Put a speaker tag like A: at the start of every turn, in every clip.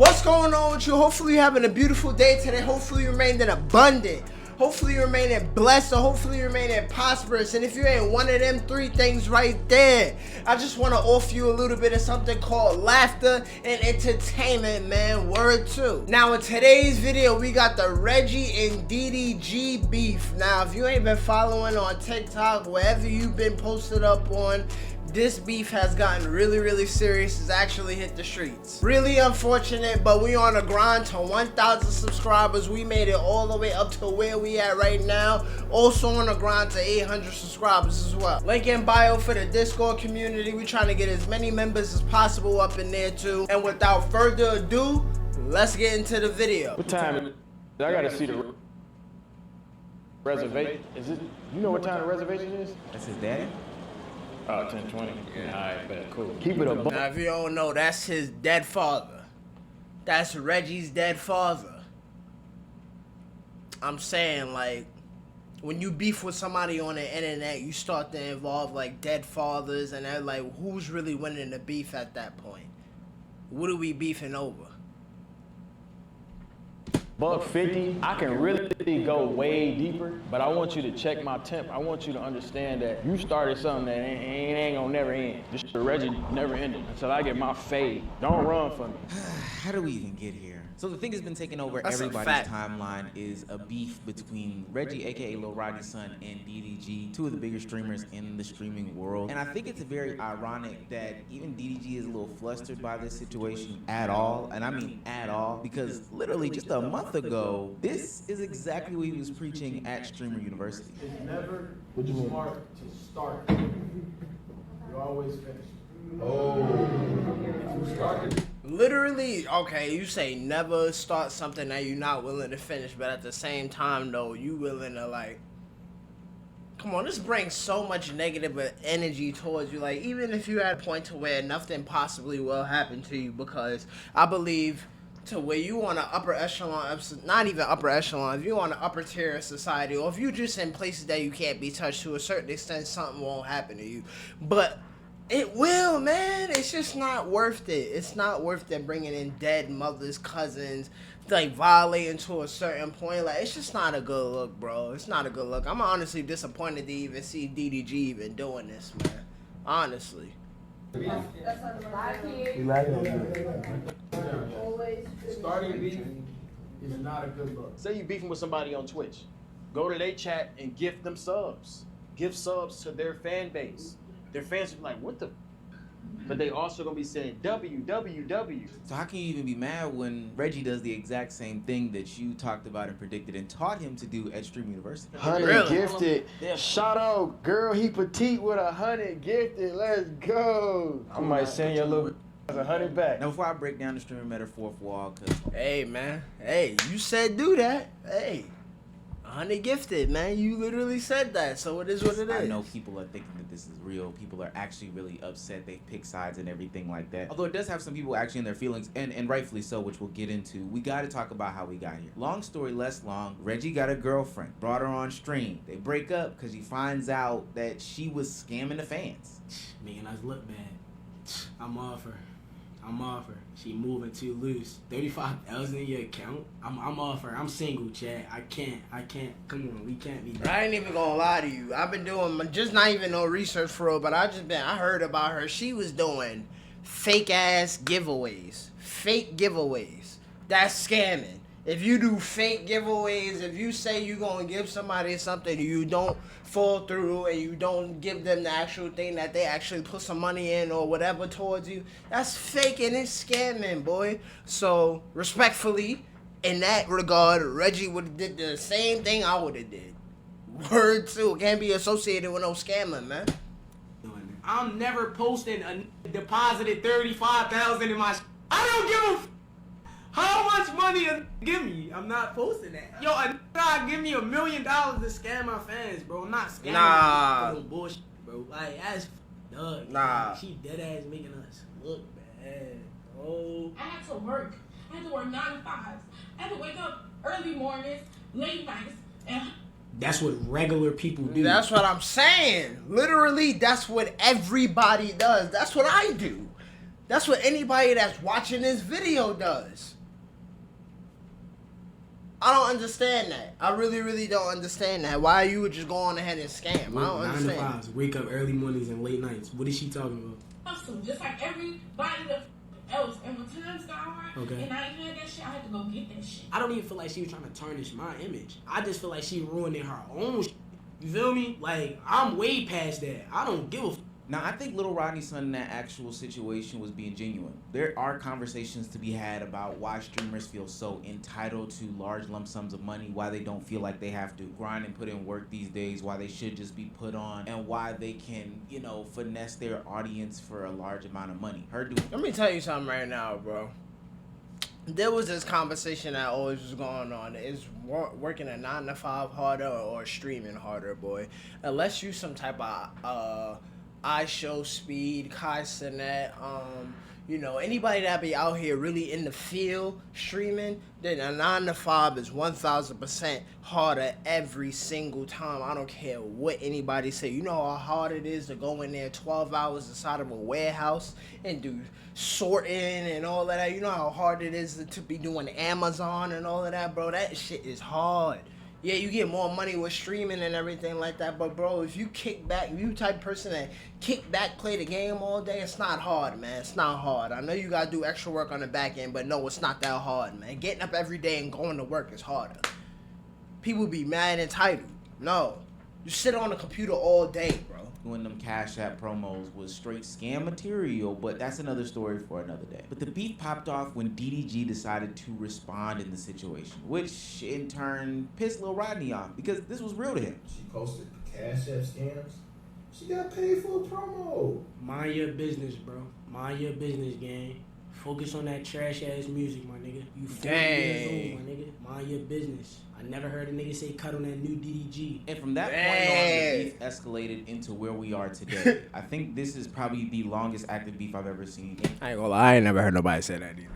A: What's going on with you? Hopefully you're having a beautiful day today. Hopefully you remain abundant. Hopefully you remain blessed, or hopefully you remain prosperous. And if you ain't one of them three things right there, I just want to offer you a little bit of something called laughter and entertainment, man. Word 2. Now in today's video, we got the Reggie and DDG beef. Now if you ain't been following on TikTok, wherever you've been posted up on, this beef has gotten really serious. It's actually hit the streets. Really unfortunate, but we on a grind to 1,000 subscribers. We made it all the way up to where we at right now. Also on a grind to 800 subscribers as well. Link in bio for the Discord community. We trying to get as many members as possible up in there too. And without further ado, let's get into the video.
B: What time? I gotta see the reservation. Is it? You know what time the reservation is?
C: That's his daddy?
B: Oh, 10:20. Yeah. Alright, bet. Cool. Keep it up.
A: Now, if you don't know, that's his dead father. That's Reggie's dead father. I'm saying, like, when you beef with somebody on the internet, you start to involve, like, dead fathers, and they're like, who's really winning the beef at that point? What are we beefing over?
B: $150. I can really go way deeper, but I want you to check my temp. I want you to understand that you started something that ain't gonna never end. This Reggie never ended until I get my fade. Don't run for me.
C: How do we even get here? So the thing that's been taking over everybody's timeline is a beef between Reggie, aka Lil Roddy's son, and DDG, two of the bigger streamers in the streaming world. And I think it's very ironic that even DDG is a little flustered by this situation at all. And I mean at all, because literally just a month ago, this is exactly what he was preaching at Streamer University.
D: It's never smart to start. You always finish. You started.
A: Literally, okay, you say never start something that you're not willing to finish, but at the same time, though, you willing to, like, come on, this brings so much negative energy towards you. Like, even if you're at a point to where nothing possibly will happen to you, because I believe to where you on an upper echelon, not even upper echelon, if you're on an upper tier of society, or if you're just in places that you can't be touched, to a certain extent, something won't happen to you. But it will, man. It's just not worth it. It's not worth it bringing in dead mothers, cousins, like violating to a certain point. Like, it's just not a good look, bro. It's not a good look. I'm honestly disappointed to even see DDG even doing this, man. Honestly.
D: Starting beef is not a good look.
B: Say you beefing with somebody on Twitch. Go to their chat and gift them subs. Give subs to their fan base. Their fans will be like, what the? But they also gonna be saying WWW.
C: So how can you even be mad when Reggie does the exact same thing that you talked about and predicted and taught him to do at Stream University?
B: 100 gifted. Shout out, girl, he petite with 100 gifted. Let's go. I might send your little 100 back.
C: Now before I break down the streamer meta fourth wall, cause
A: Hey, man. Hey, you said do that. Hey. 100 gifted, man. You literally said that, so it is what it is.
C: I know people are thinking that this is real. People are actually really upset. They pick sides and everything like that. Although it does have some people actually in their feelings, and rightfully so, which we'll get into. We got to talk about how we got here. Long story less long, Reggie got a girlfriend, brought her on stream. They break up because he finds out that she was scamming the fans.
E: Man, look, man, I'm off her. She moving too loose. 35,000 in your account. I'm off her. I'm single, Chad. I can't. Come on, we can't be.
A: I ain't even gonna lie to you. I've been doing just not even no research for her, but I heard about her. She was doing fake ass giveaways. Fake giveaways. That's scamming. If you do fake giveaways, if you say you're gonna give somebody something, you don't fall through and you don't give them the actual thing that they actually put some money in or whatever towards you, that's fake and it's scamming, boy. So respectfully, in that regard, Reggie would have did the same thing I would have did. Word 2, can't be associated with no scamming, man.
E: I'm never posting a deposited 35,000 in my. I don't give a. How much money to give me? I'm not posting that. Yo, a nigga give me $1 million to scam my fans, bro. I'm not scamming.
A: Nah.
E: No bullshit, bro. Like, that's up.
A: Nah.
E: She dead ass making us look bad. Oh.
F: I had to work. I had to work 9 to 5s. I had to wake up early mornings, late nights, and
E: That's what regular people do.
A: That's what I'm saying. Literally, that's what everybody does. That's what I do. That's what anybody that's watching this video does. I don't understand that. I really, really don't understand that. Why you would just go on ahead and scam? I don't understand.
E: 9 to 5s, wake up early mornings and late nights. What is she talking about?
F: Hustle, just like everybody else. And when times got hard,
E: Okay.
F: and I ain't had that shit, I had to go get that shit.
E: I don't even feel like she was trying to tarnish my image. I just feel like she ruining her own shit. You feel me? Like, I'm way past that. I don't give a f.
C: Now, I think Little Rodney's son in that actual situation was being genuine. There are conversations to be had about why streamers feel so entitled to large lump sums of money, why they don't feel like they have to grind and put in work these days, why they should just be put on, and why they can, you know, finesse their audience for a large amount of money.
A: Let me tell you something right now, bro. There was this conversation that always was going on. Is working a 9 to 5 harder or streaming harder, boy? Unless you some type of iShow Speed, Kai Sinet, you know, anybody that be out here really in the field streaming, then a 9 to 5 is 1000% harder every single time. I don't care what anybody say. You know how hard it is to go in there 12 hours inside of a warehouse and do sorting and all of that. You know how hard it is to be doing Amazon and all of that, bro. That shit is hard. Yeah, you get more money with streaming and everything like that, but bro, if you kick back, you type of person that kick back, play the game all day, it's not hard, man. It's not hard. I know you gotta do extra work on the back end, but no, it's not that hard, man. Getting up every day and going to work is harder. People be mad and entitled. No, you sit on the computer all day, bro.
C: Doing them Cash App promos was straight scam material, but that's another story for another day. But the beef popped off when DDG decided to respond in the situation, which in turn pissed Lil Rodney off because this was real to him.
D: She posted Cash App scams. She got paid for a promo.
E: Mind your business, bro. Mind your business, gang. Focus on that trash ass music, my nigga. You 40 years old, my nigga. Mind your business. I never heard a nigga say cut on that new DDG.
C: And from that point on, the beef escalated into where we are today. I think this is probably the longest active beef I've ever seen.
A: I ain't gonna lie, I ain't never heard nobody say that either.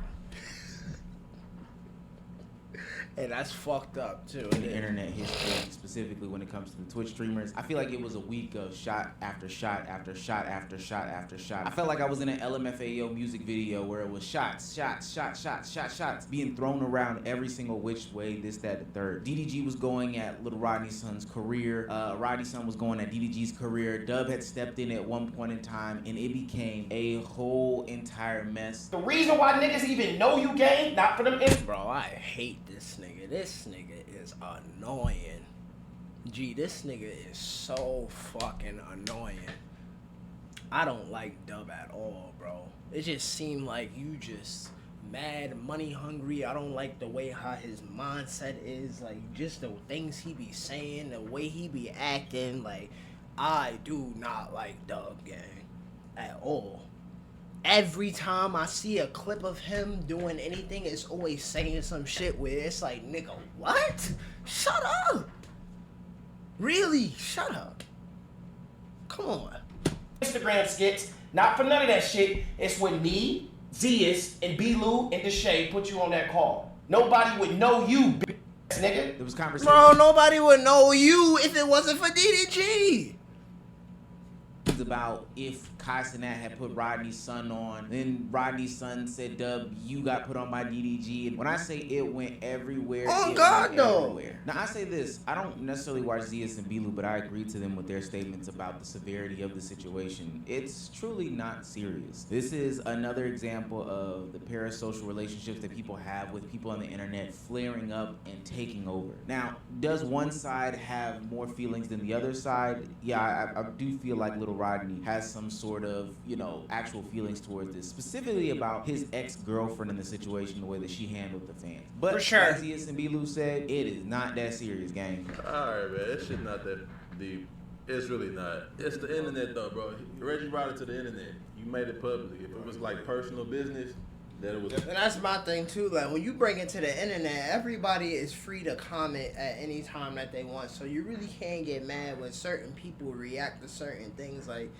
A: And that's fucked up too.
C: In the internet history, specifically when it comes to the Twitch streamers, I feel like it was a week of shot after shot after shot after shot after shot. I felt like I was in an LMFAO music video where it was shots being thrown around every single which way, this, that, the third. DDG was going at Little Rodney's son's career. Rodney's son was going at DDG's career. Dub had stepped in at one point in time, and it became a whole entire mess.
G: The reason why niggas even know you, gang, not for them.
A: Bro, I hate this nigga. This nigga is annoying. Gee, this nigga is so fucking annoying. I don't like Dub at all, bro. It just seemed like you just mad, money hungry. I don't like the way how his mindset is. Like, just the things he be saying, the way he be acting. Like, I do not like Dub, gang. At all. Every time I see a clip of him doing anything, it's always saying some shit where it's like, nigga, what? Shut up. Really? Shut up. Come on.
G: Instagram skits, not for none of that shit. It's when me, Zeus, and B-Lou and Deshae put you on that call. Nobody would know you, bitch, nigga.
C: There was conversation.
A: Bro, nobody would know you if it wasn't for DDG.
C: About if Kai Cenat had put Rodney's son on, then Rodney's son said, Dub, you got put on by DDG. And when I say it went everywhere,
A: Oh,
C: it
A: God,
C: went
A: no.
C: everywhere. Now I say this, I don't necessarily watch Zeus and Bilu, but I agree to them with their statements about the severity of the situation. It's truly not serious. This is another example of the parasocial relationships that people have with people on the internet flaring up and taking over. Now, does one side have more feelings than the other side? Yeah, I do feel like Little Rodney has some sort of, you know, actual feelings towards this, specifically about his ex-girlfriend in the situation, the way that she handled the fans. But
A: For sure.
C: like Zeus and Bilu said, it is not that serious, gang.
H: Alright, man, it's shit not that deep. It's really not. It's the internet, though, bro. Reggie brought it to the internet. You made it public. If it was like personal business, then it was.
A: And that's my thing too. Like, when you bring it to the internet, everybody is free to comment at any time that they want. So you really can't get mad when certain people react to certain things. Like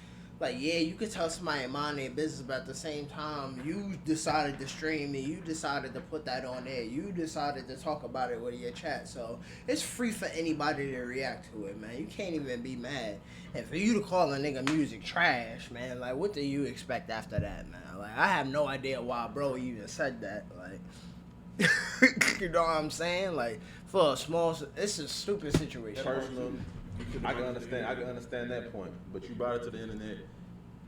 A: Like, yeah, you could tell somebody mind their business, but at the same time, you decided to stream it. You decided to put that on there. You decided to talk about it with your chat. So it's free for anybody to react to it, man. You can't even be mad. And for you to call a nigga music trash, man, like, what do you expect after that, man? Like, I have no idea why bro even said that. Like, you know what I'm saying? Like, for a small, it's a stupid situation.
H: Personal, I can understand that point. But you brought it to the internet.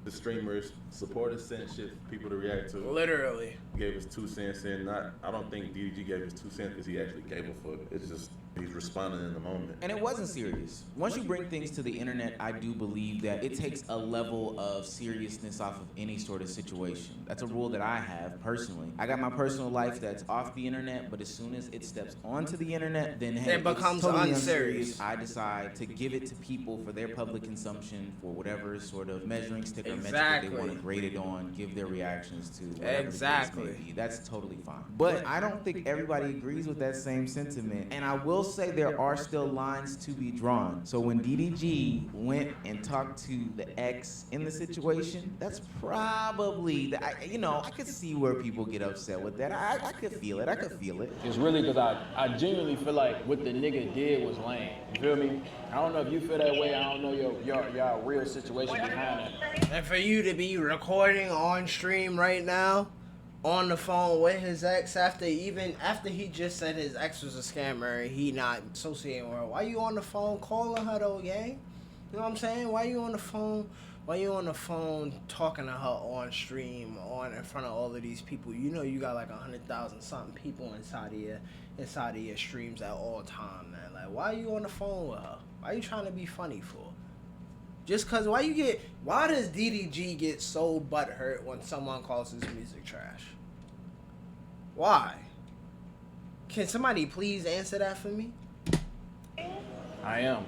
H: The streamers, supporters sent shit for people to react to.
A: Literally.
H: Gave his 2 cents in. I don't think DDG gave his 2 cents because he actually gave a fuck. It's just he's responding in the moment.
C: And it wasn't serious. Once you bring things to the internet, I do believe that it takes a level of seriousness off of any sort of situation. That's a rule that I have personally. I got my personal life that's off the internet, but as soon as it steps onto the internet, then hey,
A: it becomes
C: it's totally
A: unserious.
C: I decide to give it to people for their public consumption for whatever sort of measuring stick or metric
A: Exactly.
C: they want to grade it on, give their reactions to. Whatever
A: Exactly.
C: the case may be. That's totally fine. But I don't think everybody agrees with that same sentiment. And I will say there are still lines to be drawn. So when DDG went and talked to the ex in the situation, that's probably, I could see where people get upset with that. I could feel it.
B: It's really because I genuinely feel like what the nigga did was lame. You feel me? I don't know if you feel that way. I don't know your real situation behind it.
A: And for you to be recording on stream right now, on the phone with his ex, after he just said his ex was a scammer and he not associating with her, why you on the phone calling her though, gang? You know what I'm saying? Why you on the phone? Why you on the phone talking to her on stream, in front of all of these people? You know you got like 100,000 something people inside of your streams at all time, man. Like, why you on the phone with her? Why you trying to be funny for? Just cause why does DDG get so butthurt when someone calls his music trash? Why? Can somebody please answer that for me?
B: I am.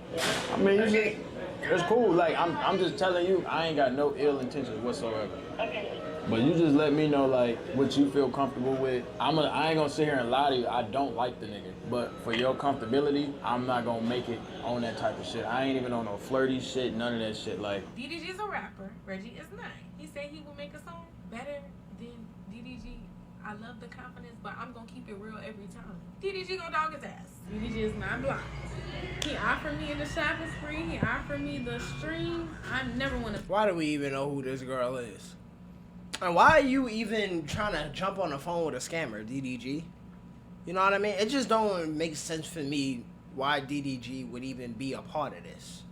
B: I mean, it's cool. Like, I'm just telling you, I ain't got no ill intentions whatsoever.
F: Okay.
B: But you just let me know, like, what you feel comfortable with. I ain't gonna sit here and lie to you. I don't like the nigga. But for your comfortability, I'm not gonna make it on that type of shit. I ain't even on no flirty shit, none of that shit. Like,
F: DDG is a rapper. Reggie is not. He said he will make a song better than DDG. I love the confidence, but I'm gonna keep it real every time. DDG gonna dog his ass. DDG is not blind. He offered me the shopping spree. He offered me the stream. I never want to.
A: Why do we even know who this girl is? And why are you even trying to jump on the phone with a scammer, DDG? You know what I mean? It just don't make sense for me why DDG would even be a part of this.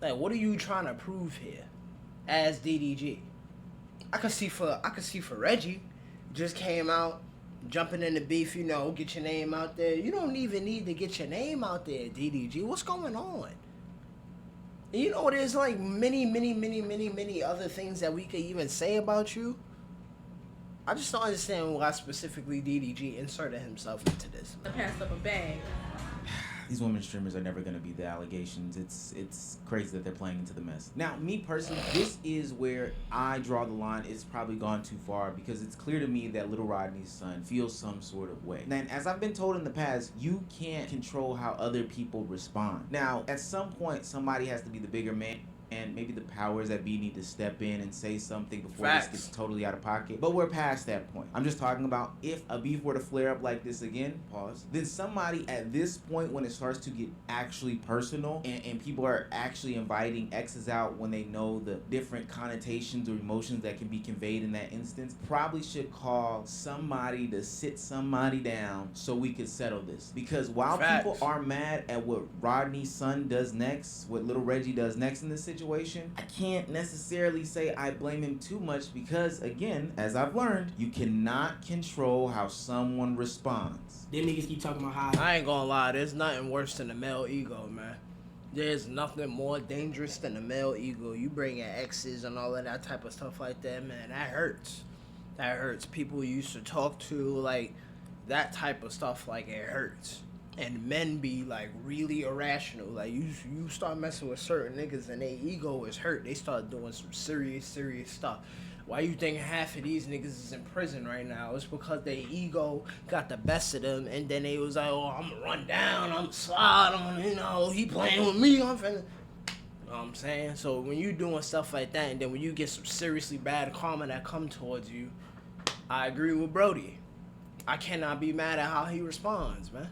A: Like, what are you trying to prove here as DDG? I could see for Reggie, just came out, jumping in the beef, get your name out there. You don't even need to get your name out there, DDG. What's going on? And there's like many other things that we could even say about you. I just don't understand why specifically DDG inserted himself into this.
F: Pass up a bag.
C: These women streamers are never going to be the allegations. It's crazy that they're playing into the mess. Now, me personally, this is where I draw the line. It's probably gone too far because it's clear to me that Little Rodney's son feels some sort of way. And as I've been told in the past, you can't control how other people respond. Now, at some point, somebody has to be the bigger man. And maybe the powers that be need to step in and say something before
A: Facts.
C: this gets totally out of pocket. But we're past that point. I'm just talking about if a beef were to flare up like this again, pause, then somebody at this point when it starts to get actually personal and people are actually inviting exes out when they know the different connotations or emotions that can be conveyed in that instance, probably should call somebody to sit somebody down so we could settle this. Because while
A: Facts.
C: people are mad at what Rodney's son does next, what little Reggie does next in this situation, I can't necessarily say I blame him too much because, again, as I've learned, you cannot control how someone responds.
E: Them niggas keep talking about how.
A: I ain't gonna lie, there's nothing worse than the male ego, man. There's nothing more dangerous than the male ego. You bring in exes and all of that type of stuff like that, man, that hurts. That hurts. People you used to talk to, like, that type of stuff, like, it hurts. And men be like really irrational. Like you start messing with certain niggas and their ego is hurt. They start doing some serious stuff. Why you think half of these niggas is in prison right now? It's because their ego got the best of them, and then they was like, oh, I'm gonna run down, I'm gonna slide on, he playing with me, I'm finna. know what I'm saying? So when you doing stuff like that, and then when you get some seriously bad karma that come towards you, I agree with Brody. I cannot be mad at how he responds, man.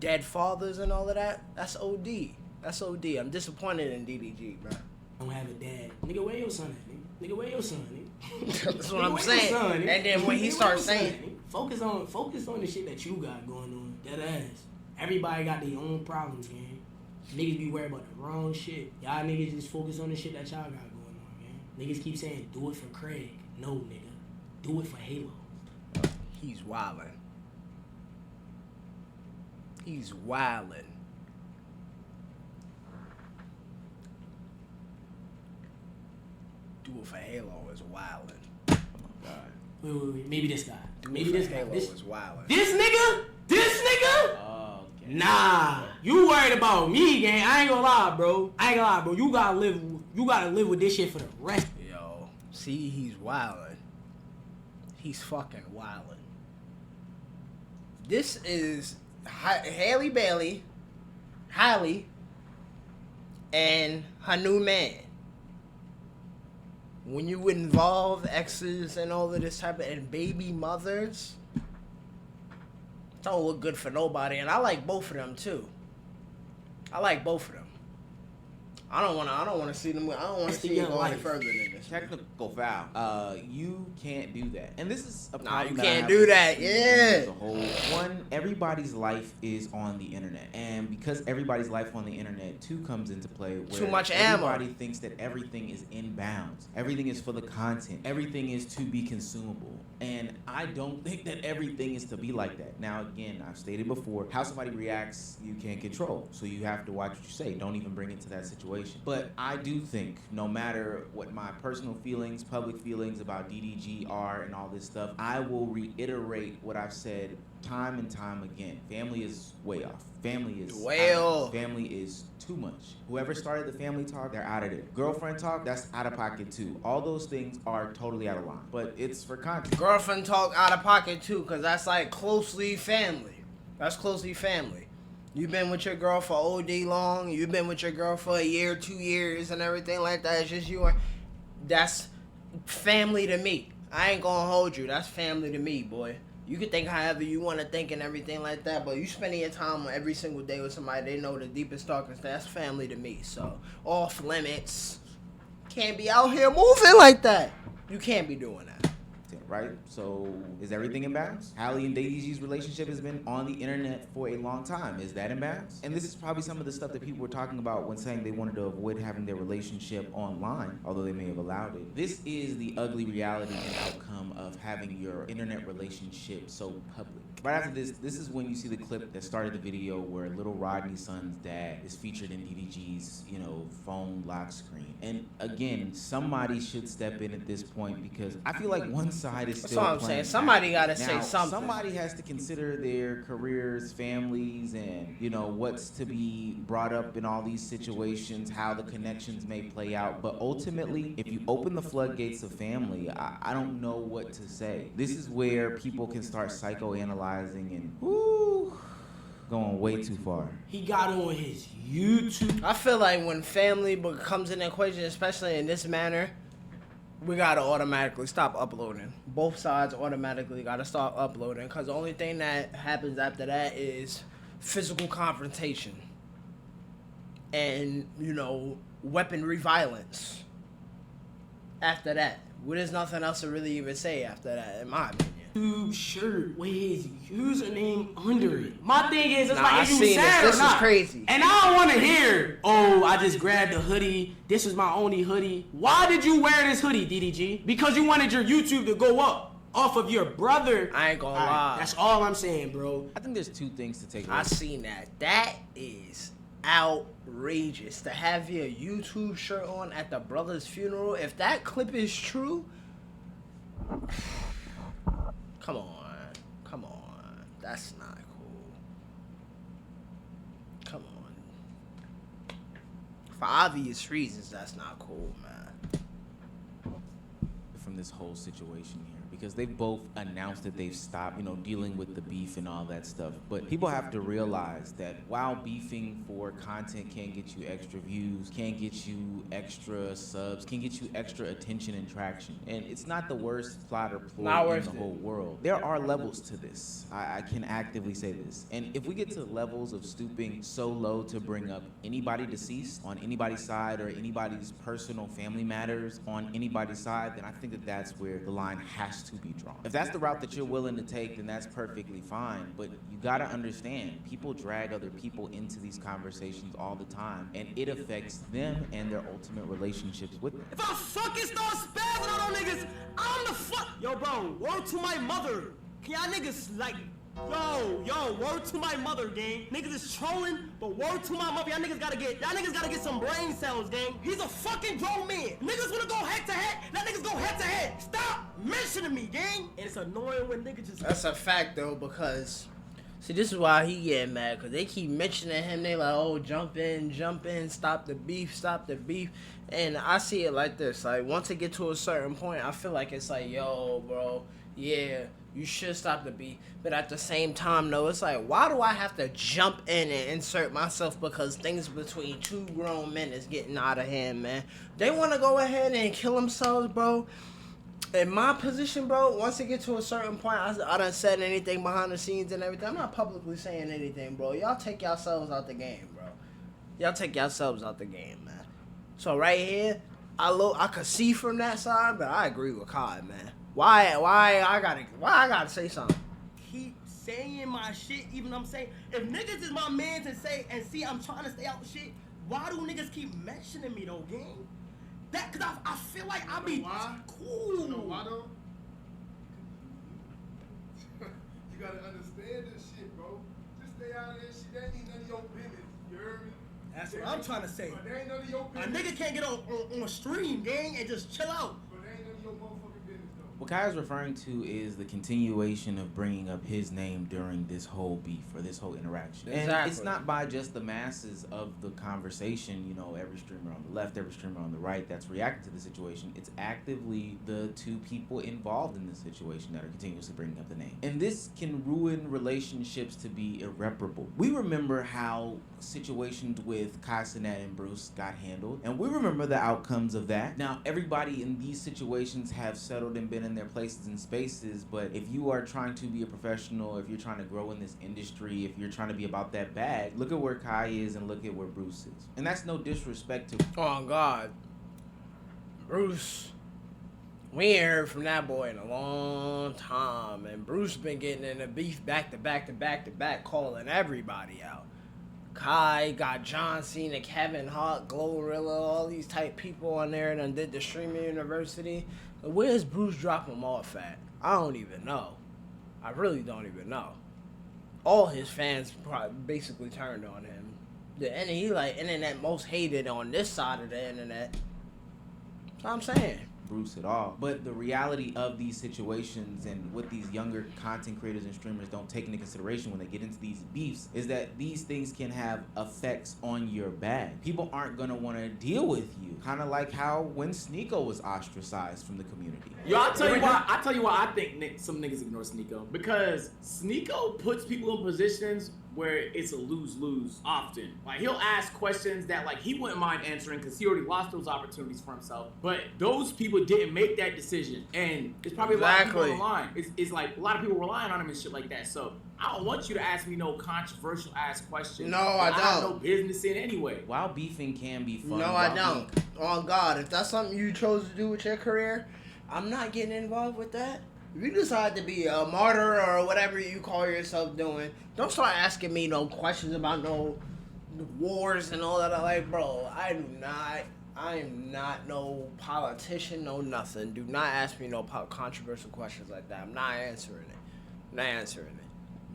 A: Dead fathers and all of that, that's OD. That's OD. I'm disappointed in DDG, bro.
E: I don't have a dad. Nigga, where your son at, nigga? Nigga, where your son, nigga?
A: That's what I'm saying. And then when he starts saying...
E: Focus on the shit that you got going on. That ass. Everybody got their own problems, man. Niggas be worried about the wrong shit. Y'all niggas just focus on the shit that y'all got going on, man. Niggas keep saying, do it for Craig. No, nigga. Do it for Halo.
A: He's wildin'. He's wildin'. Do it for Halo is wildin'. Oh my god.
E: Wait. Maybe this guy.
A: Maybe this Halo is wildin'.
E: This nigga?
C: Oh, okay.
E: Nah. You worried about me, gang. I ain't gonna lie, bro. You gotta live with this shit for the rest.
A: Yo, see, he's wildin'. He's fucking wildin'. This is Hailey Bailey, and her new man. When you involve exes and all of this type of, and baby mothers, it don't look good for nobody. And I like both of them too. I like both of them. I don't want to see them. I don't want to see them go any further than this.
C: Technical foul. You can't do that. And this is a problem.
A: You can't do that. Yeah.
C: One, everybody's life is on the internet. And because everybody's life on the internet, two comes into play where
A: too much ammo.
C: Everybody thinks that everything is inbounds. Everything is for the content. Everything is to be consumable. And I don't think that everything is to be like that. Now, again, I've stated before, how somebody reacts, you can't control. So you have to watch what you say. Don't even bring it to that situation. But I do think, no matter what my personal feelings, public feelings about DDG are and all this stuff, I will reiterate what I've said time and time again. Family is way off. Family is
A: way off.
C: Family is too much. Whoever started the family talk, they're out of there. Girlfriend talk, that's out of pocket too. All those things are totally out of line. But it's for content.
A: Girlfriend talk out of pocket too, because that's like closely family. That's closely family. You've been with your girl for OD long. You've been with your girl for a year, 2 years, and everything like that. It's just you and that's family to me. I ain't gonna hold you. That's family to me, boy. You can think however you want to think and everything like that, but you spending your time every single day with somebody they know the deepest darkest. That's family to me. So off limits. Can't be out here moving like that. You can't be doing that.
C: Right? So is everything in bounds? Halle and DDG's relationship has been on the internet for a long time. Is that in bounds? And this is probably some of the stuff that people were talking about when saying they wanted to avoid having their relationship online, although they may have allowed it. This is the ugly reality and outcome of having your internet relationship so public. Right after this is when you see the clip that started the video where little Rodney's son's dad is featured in DDG's, phone lock screen. And again, somebody should step in at this point because I feel like one side is still
A: playing. That's what I'm saying. Somebody got to say something.
C: Somebody has to consider their careers, families, and what's to be brought up in all these situations, how the connections may play out. But ultimately, if you open the floodgates of family, I don't know what to say. This is where people can start psychoanalyzing and going way too far.
E: He got on his YouTube.
A: I feel like when family becomes an equation, especially in this manner, we gotta automatically stop uploading. Both sides automatically gotta stop uploading, because the only thing that happens after that is physical confrontation and weaponry violence. After that, there's nothing else to really even say after that, in my opinion.
E: YouTube shirt with his username under it. My thing is, it's
A: Nah,
E: like,
A: I
E: if you
A: seen
E: sad
A: this.
E: or
A: This is
E: not.
A: crazy.
E: And I don't want to hear, I just grabbed a hoodie. This was my only hoodie. Why did you wear this hoodie, DDG? Because you wanted your YouTube to go up off of your brother.
A: I ain't gonna lie.
E: That's all I'm saying, bro.
C: I think there's two things to take away.
A: I seen that. That is outrageous. To have your YouTube shirt on at the brother's funeral. If that clip is true, come on. That's not cool. Come on. For obvious reasons, that's not cool, man.
C: From this whole situation here. because they've both announced that they've stopped, you know, dealing with the beef and all that stuff. But people have to realize that while beefing for content can get you extra views, can get you extra subs, can get you extra attention and traction, and it's not the worst plot or ploy in the whole world. There are levels to this. I can actively say this. And if we get to levels of stooping so low to bring up anybody deceased on anybody's side or anybody's personal family matters on anybody's side, then I think that that's where the line has to be drawn. If that's the route that you're willing to take, then that's perfectly fine. But you gotta understand, people drag other people into these conversations all the time, and it affects them and their ultimate relationships with them.
I: If I fucking start spazzing on them niggas, I'm the fuck. Yo, bro, word to my mother. Can y'all niggas like, yo, word to my mother, gang. Niggas is trolling, but word to my mother. Y'all niggas gotta get some brain cells, gang. He's a fucking grown man. Niggas wanna go head to head. Let niggas go head to head. Stop mentioning me, gang. And it's annoying when niggas just.
A: That's a fact though, because see, this is why he getting mad, because they keep mentioning him. They like, oh, jump in, stop the beef. And I see it like this. Like, once it get to a certain point, I feel like it's like, yo, bro, yeah, you should stop the beef. But at the same time, though, it's like, why do I have to jump in and insert myself because things between two grown men is getting out of hand, man? They want to go ahead and kill themselves, bro. In my position, bro, once it gets to a certain point, I done said anything behind the scenes and everything. I'm not publicly saying anything, bro. Y'all take yourselves out the game, bro. Y'all take yourselves out the game, man. So right here, I could see from that side, but I agree with Kai, man. Why I gotta say something?
I: Keep saying my shit, even I'm saying, if niggas is my mans and see I'm trying to stay out shit, why do niggas keep mentioning me though, gang? That, cause I feel like I be cool.
J: You know why though? You gotta understand this shit, bro. Just stay out of this shit. That ain't none of your business. You heard me?
I: That's what I'm trying to say.
J: But that ain't none of your
I: A
J: business.
I: nigga can't get on a stream, gang, and just chill out.
J: But that ain't none of your motherfucking business though.
C: What Kai is referring to is the continuation of bringing up his name during this whole beef or this whole interaction.
A: Exactly.
C: And it's not by just the masses of the conversation, you know, every streamer on the left, every streamer on the right that's reacting to the situation. It's actively the two people involved in the situation that are continuously bringing up the name. And this can ruin relationships to be irreparable. We remember how situations with Kai Cenat and Bruce got handled, and we remember the outcomes of that. Now, everybody in these situations have settled and been in their places and spaces, but if you are trying to be a professional, if you're trying to grow in this industry, if you're trying to be about that bag, look at where Kai is and look at where Bruce is. And that's no disrespect to...
A: Oh, God. Bruce. We ain't heard from that boy in a long time, and Bruce been getting in a beef back to back, calling everybody out. Kai got John Cena, Kevin Hart, Glorilla, all these type people on there and did the streaming university. Where's Bruce dropping them off at? I don't even know. I really don't even know. All his fans probably basically turned on him. And he like internet most hated on this side of the internet. That's what I'm saying.
C: Bruce at all. But the reality of these situations and what these younger content creators and streamers don't take into consideration when they get into these beefs is that these things can have effects on your bag. People aren't gonna want to deal with you. Kind of like how when Sneeko was ostracized from the community.
E: Yo, I'll tell you why I think some niggas ignore Sneeko. Because Sneeko puts people in positions where it's a lose-lose often. Like, he'll ask questions that, like, he wouldn't mind answering because he already lost those opportunities for himself. But those people didn't make that decision. And it's probably a lot of people on the line. It's like a lot of people relying on him and shit like that. So I don't want you to ask me no controversial ass questions.
A: No, I don't.
E: I have no business in anyway.
C: While beefing can be fun.
A: No, I don't. Oh, God, if that's something you chose to do with your career, I'm not getting involved with that. If you decide to be a martyr or whatever you call yourself doing, don't start asking me no questions about no wars and all that. I'm like, bro, I am not no politician, no nothing. Do not ask me no controversial questions like that. I'm not answering it.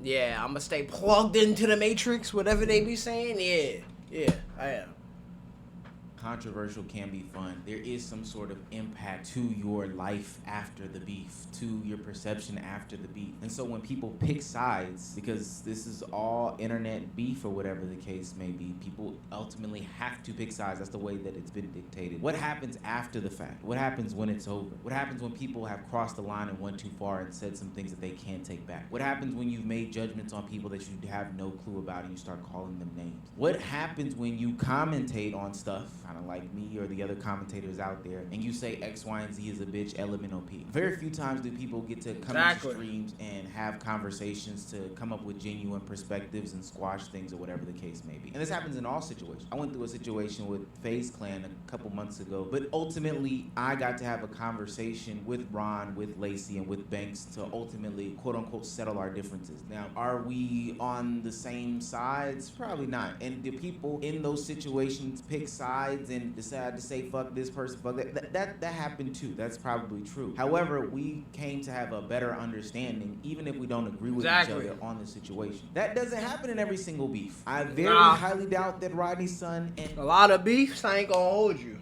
A: Yeah, I'm gonna stay plugged into the Matrix, whatever they be saying. Yeah, I am.
C: controversial can be fun. There is some sort of impact to your life after the beef, to your perception after the beef. And so when people pick sides, because this is all internet beef or whatever the case may be, people ultimately have to pick sides. That's the way that it's been dictated. What happens after the fact? What happens when it's over? What happens when people have crossed the line and went too far and said some things that they can't take back? What happens when you've made judgments on people that you have no clue about and you start calling them names? What happens when you commentate on stuff, kind of like me or the other commentators out there, and you say X, Y, and Z is a bitch, LMNOP? Very few times do people get to come into streams and have conversations to come up with genuine perspectives and squash things or whatever the case may be. And this happens in all situations. I went through a situation with FaZe Clan a couple months ago, but ultimately I got to have a conversation with Ron, with Lacey, and with Banks to ultimately quote unquote settle our differences. Now, are we on the same sides? Probably not. And do people in those situations pick sides and decide to say fuck this person, fuck that happened too. That's probably true. However, we came to have a better understanding, even if we don't agree with each other on the situation. That doesn't happen in every single beef. I very highly doubt that Rodney's son and
A: a lot of beefs, I ain't gonna hold you,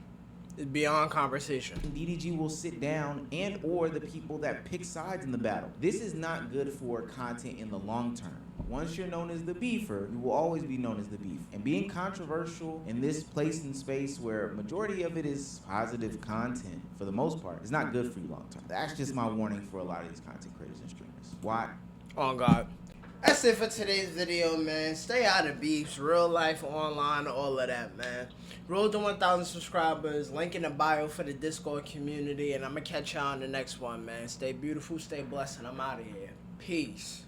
A: it's beyond conversation.
C: DDG will sit down and or the people that pick sides in the battle. This is not good for content in the long term. Once you're known as the beefer, you will always be known as the beef. And being controversial in this place and space where majority of it is positive content, for the most part, is not good for you long term. That's just my warning for a lot of these content creators and streamers. Why?
A: Oh God. That's it for today's video, man. Stay out of beefs, real life, online, all of that, man. Roll to 1,000 subscribers. Link in the bio for the Discord community. And I'm going to catch y'all on the next one, man. Stay beautiful, stay blessed, and I'm out of here. Peace.